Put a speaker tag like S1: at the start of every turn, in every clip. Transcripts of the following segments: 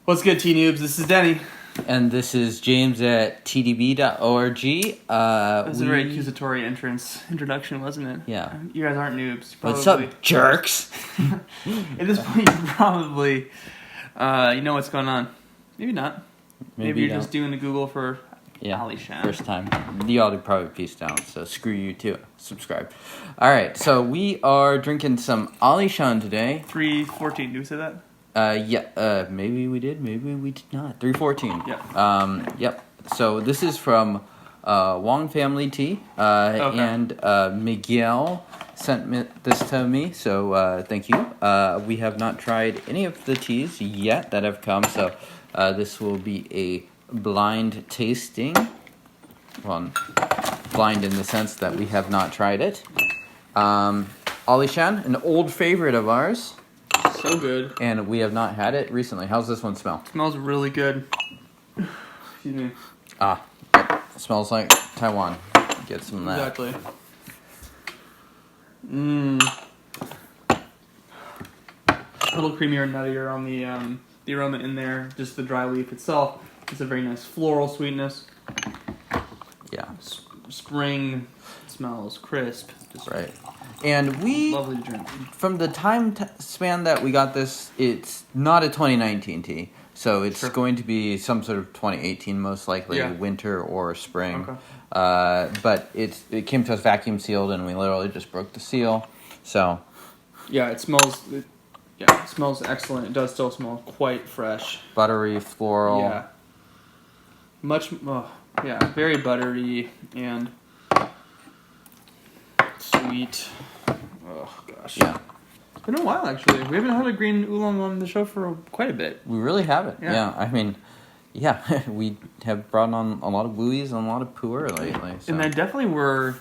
S1: What's good, T-Noobs? This is Denny.
S2: And this is James at TeaDB.org.
S1: That was a very accusatory introduction, wasn't it?
S2: Yeah.
S1: You guys aren't noobs. Probably.
S2: What's up, jerks?
S1: At this point, you probably you know what's going on. Maybe not. Maybe you're just doing the Google for Alishan.
S2: First time. The audio probably pieced out, so screw you too. Subscribe. All right, so we are drinking some Alishan today.
S1: 314. Do we say that?
S2: Maybe we did, maybe we did not. 314.
S1: Yeah.
S2: Yep. So this is from Wang Family Tea,
S1: Okay.
S2: and Miguel sent this to me, so thank you. We have not tried any of the teas yet that have come, so this will be a blind tasting. Well, blind in the sense that we have not tried it. Alishan, an old favorite of ours.
S1: So good.
S2: And we have not had it recently. How's this one smell?
S1: It smells really good. Excuse me.
S2: It smells like Taiwan. Get some of that.
S1: Exactly. A little creamier and nuttier on the aroma in there. Just the dry leaf itself. It's a very nice floral sweetness.
S2: Yeah.
S1: Spring smells crisp. Just
S2: right. And we,
S1: lovely to drink.
S2: From the time span that we got this, it's not a 2019 tea. So it's going to be some sort of 2018, most likely, winter or spring.
S1: Okay.
S2: But it came to us vacuum sealed, and we literally just broke the seal. So
S1: yeah, it smells excellent. It does still smell quite fresh.
S2: Buttery, floral.
S1: Yeah. Very buttery and sweet. Oh gosh.
S2: Yeah.
S1: It's been a while actually. We haven't had a green oolong on the show for quite a bit.
S2: We really haven't.
S1: Yeah.
S2: I mean, we have brought on a lot of blueies and a lot of pu'er lately. So.
S1: And they definitely were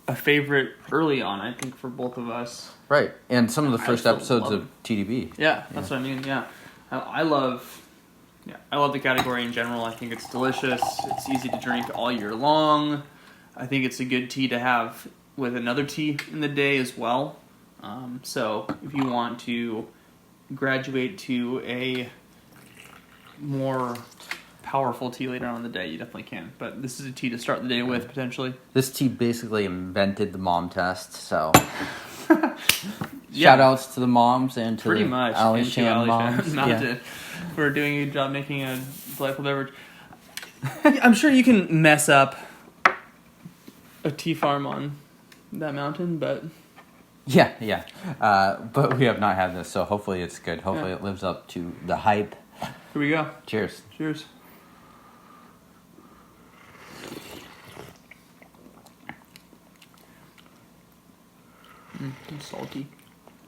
S1: a favorite early on, I think, for both of us.
S2: Right. And some of the first episodes of TeaDB.
S1: Yeah, that's what I mean. Yeah. I love the category in general. I think it's delicious. It's easy to drink all year long. I think it's a good tea to have with another tea in the day as well. So if you want to graduate to a more powerful tea later on in the day, you definitely can. But this is a tea to start the day with, potentially.
S2: This tea basically invented the mom test, so... Shout-outs to the moms and to
S1: pretty
S2: the
S1: much
S2: Alishan moms.
S1: For doing a good job making a delightful beverage. I'm sure you can mess up a tea farm on that mountain, but...
S2: Yeah. But we have not had this, so hopefully it's good. Hopefully it lives up to the hype.
S1: Here we go.
S2: Cheers.
S1: Cheers. It's salty.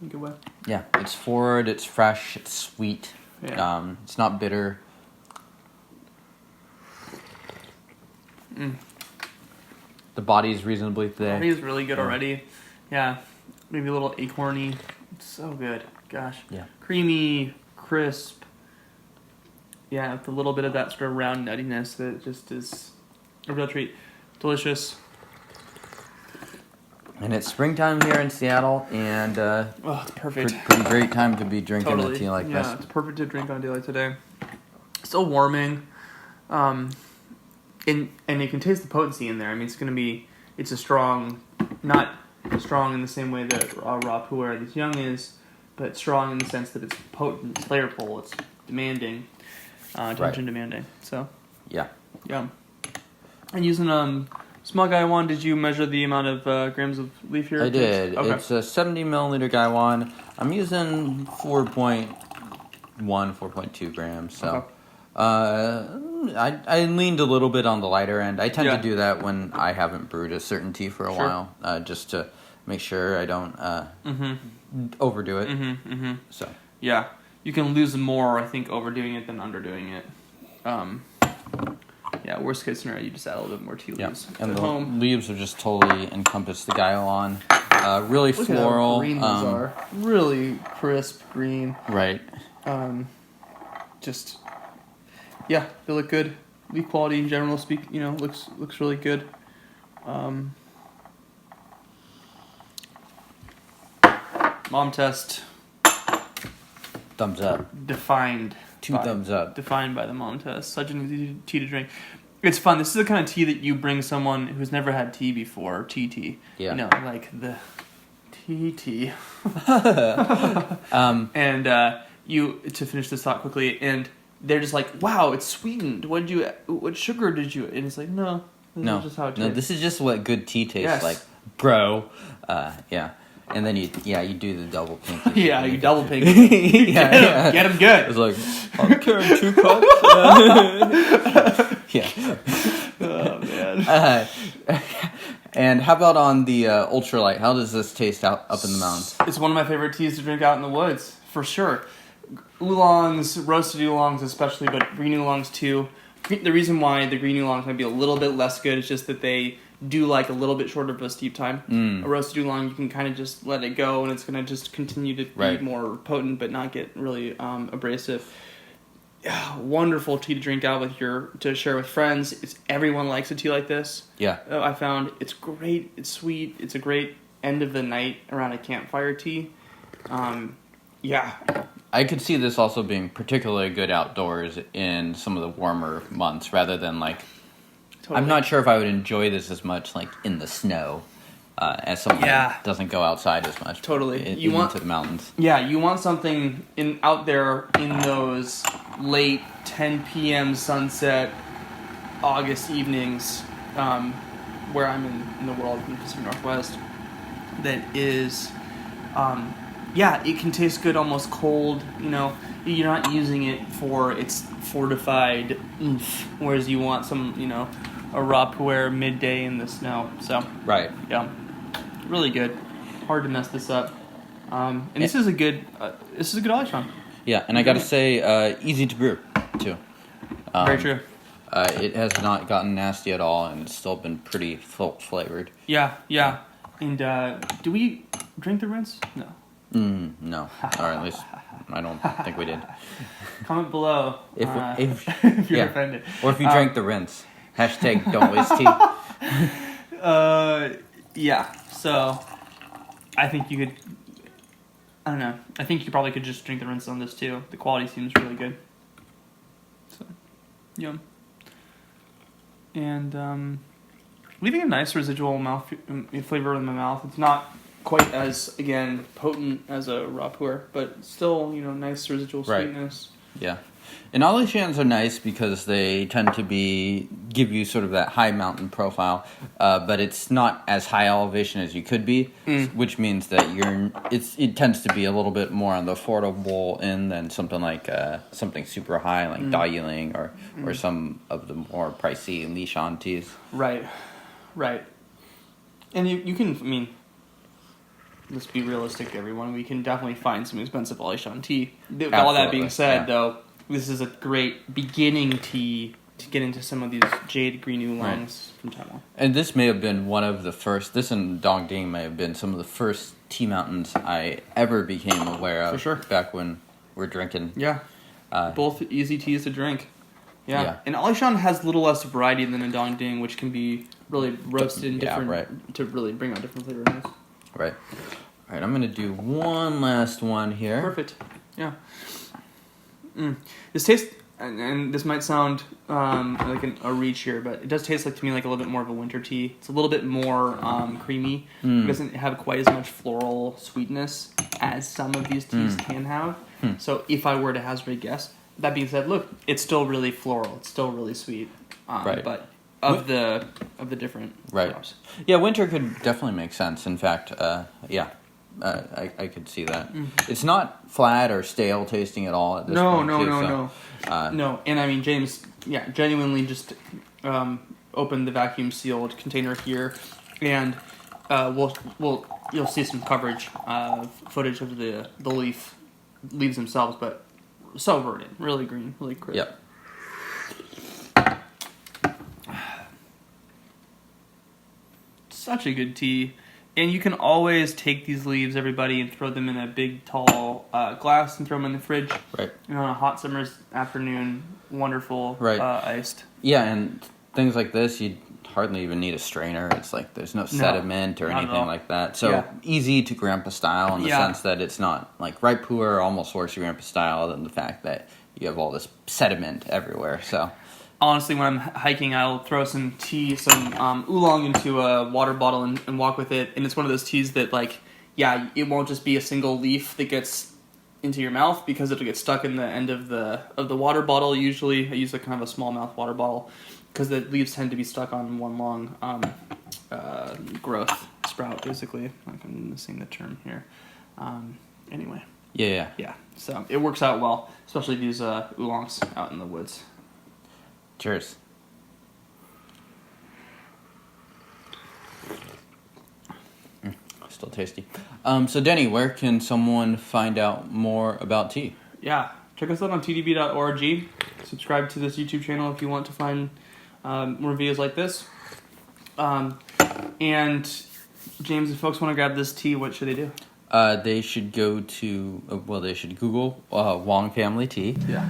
S1: In a good way.
S2: Yeah, it's forward, it's fresh, it's sweet.
S1: Yeah.
S2: It's not bitter. The body is reasonably thick.
S1: The body is really good already. Yeah. Maybe a little acorny. It's so good. Gosh.
S2: Yeah.
S1: Creamy, crisp. Yeah, with a little bit of that sort of round nuttiness that just is a real treat. Delicious.
S2: And it's springtime here in Seattle, and
S1: it's perfect.
S2: Pretty great time to be drinking a tea like this.
S1: Yeah, it's perfect to drink on a day like today. Still warming, and you can taste the potency in there. I mean, it's a strong, not strong in the same way that raw pu'er this young is, but strong in the sense that it's potent, it's flavorful, it's demanding, attention demanding. So
S2: yeah.
S1: And using small gaiwan, did you measure the amount of grams of leaf here?
S2: I did.
S1: Okay.
S2: It's a 70 milliliter gaiwan. I'm using 4.1, 4.2 grams. So I leaned a little bit on the lighter end. I tend to do that when I haven't brewed a certain tea for a while, just to make sure I don't overdo it. So
S1: yeah, you can lose more, I think, overdoing it than underdoing it. Yeah, worst case scenario, you just add a little bit more tea leaves.
S2: And the leaves have just totally encompassed the gaiwan. Really
S1: Look
S2: floral.
S1: At how green those are. Really crisp green.
S2: Right.
S1: They look good. Leaf quality in general looks really good. Mom test
S2: Thumbs up.
S1: Defined.
S2: Thumbs up.
S1: Defined by the mountain test. Such an easy tea to drink. It's fun. This is the kind of tea that you bring someone who's never had tea before, tea.
S2: Yeah.
S1: You know, like the tea. And you, to finish this thought quickly, and they're just like, wow, it's sweetened. What sugar did you? And it's like, no. This is just how it tastes.
S2: No, this is just what good tea tastes like, bro. Yeah. And then you do the double pinky.
S1: Yeah, you double pinky. Get him good.
S2: It's like, I'm carrying 2 cups. Yeah.
S1: Oh, man.
S2: And how about on the ultralight? How does this taste up in the mountains?
S1: It's one of my favorite teas to drink out in the woods, for sure. Oolongs, roasted oolongs especially, but green oolongs too. The reason why the green oolongs might be a little bit less good is just that they do like a little bit shorter of a steep time. A roasted oolong, you can kind of just let it go, and it's going to just continue to be more potent, but not get really abrasive. Wonderful tea to drink out to share with friends. Everyone likes a tea like this.
S2: Yeah.
S1: I found it's great. It's sweet. It's a great end of the night around a campfire tea. Yeah.
S2: I could see this also being particularly good outdoors in some of the warmer months, rather than like. Totally. I'm not sure if I would enjoy this as much like in the snow, as something that doesn't go outside as much.
S1: Totally.
S2: Into the mountains.
S1: Yeah, you want something out there in those late 10 p.m. sunset August evenings, where I'm in the world in the Pacific Northwest. That is, it can taste good almost cold. You know, you're not using it for its fortified oomph, whereas you want some, a raw puer midday in the snow. So yeah, really good. Hard to mess this up. And this is a good Alishan.
S2: Yeah, and I gotta say, easy to brew too.
S1: Very true.
S2: It has not gotten nasty at all, and it's still been pretty flavored.
S1: Yeah. And do we drink the rinse? No.
S2: No. Or at least I don't think we did.
S1: Comment below if you're offended.
S2: Or if you drank the rinse. Hashtag don't waste tea.
S1: Yeah. So I think you could. I don't know. I think you probably could just drink the rinse on this too. The quality seems really good. So, yum. And leaving a nice residual flavor in my mouth. It's not quite as, again, potent as a raw puer, but still, nice residual sweetness.
S2: Yeah. And Alishans are nice because they tend to give you sort of that high mountain profile, but it's not as high elevation as you could be, which means that it tends to be a little bit more on the affordable end than something like something super high like Darjeeling or some of the more pricey Alishan teas. Right.
S1: And you can, let's be realistic, everyone. We can definitely find some expensive Alishan tea. Absolutely. All that being said, though, this is a great beginning tea to get into some of these jade green oolongs from Taiwan.
S2: And this may have been one of the first. This and Dongding may have been some of the first tea mountains I ever became aware of.
S1: For sure.
S2: Back when we're drinking.
S1: Yeah. Both easy teas to drink. Yeah. And Alishan has a little less variety than a Dongding, which can be really roasted in different to really bring out different flavors.
S2: Right. All right, I'm going to do one last one here.
S1: Perfect. Yeah. This tastes, and this might sound like a reach here, but it does taste to me like a little bit more of a winter tea. It's a little bit more creamy. It doesn't have quite as much floral sweetness as some of these teas can have. So if I were to hazard a guess, that being said, look, it's still really floral. It's still really sweet. But of the different crops.
S2: Yeah, winter could definitely make sense. In fact, I could see that. It's not flat or stale tasting at all at this point.
S1: No. No, and James, genuinely just opened the vacuum sealed container here, and you'll see some coverage footage of the leaves themselves, but so verdant, really green, really crisp.
S2: Yep.
S1: Such a good tea. And you can always take these leaves, everybody, and throw them in a big, tall glass and throw them in the fridge.
S2: Right.
S1: And on a hot summer's afternoon, wonderful, iced.
S2: Yeah, and things like this, hardly even need a strainer. It's like there's no sediment or
S1: not at
S2: anything
S1: all.
S2: like that. So easy to grandpa style in the sense that it's not like right pour, almost worse to grandpa style than the fact that you have all this sediment everywhere. So
S1: honestly, when I'm hiking, I'll throw some oolong into a water bottle and walk with it. And it's one of those teas that, like, it won't just be a single leaf that gets into your mouth because it'll get stuck in the end of the water bottle. Usually, I use a kind of a small mouth water bottle because the leaves tend to be stuck on one long growth sprout, basically. Like, I'm missing the term here. Anyway.
S2: Yeah.
S1: So it works out well, especially these oolongs out in the woods.
S2: Cheers. Still tasty. So Denny, where can someone find out more about tea?
S1: Yeah, check us out on TeaDB.org. Subscribe to this YouTube channel if you want to find more videos like this. And James, if folks want to grab this tea, what should they do?
S2: They should go to, they should Google Wang Family Tea.
S1: Yeah.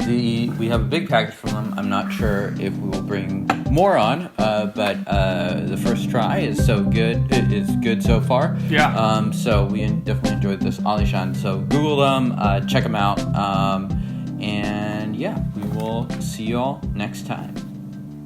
S2: We have a big package from them. I'm not sure if we will bring more on, but the first try is so good. It is good so far.
S1: Yeah.
S2: So we definitely enjoyed this Alishan. So Google them, check them out, and we will see you all next time.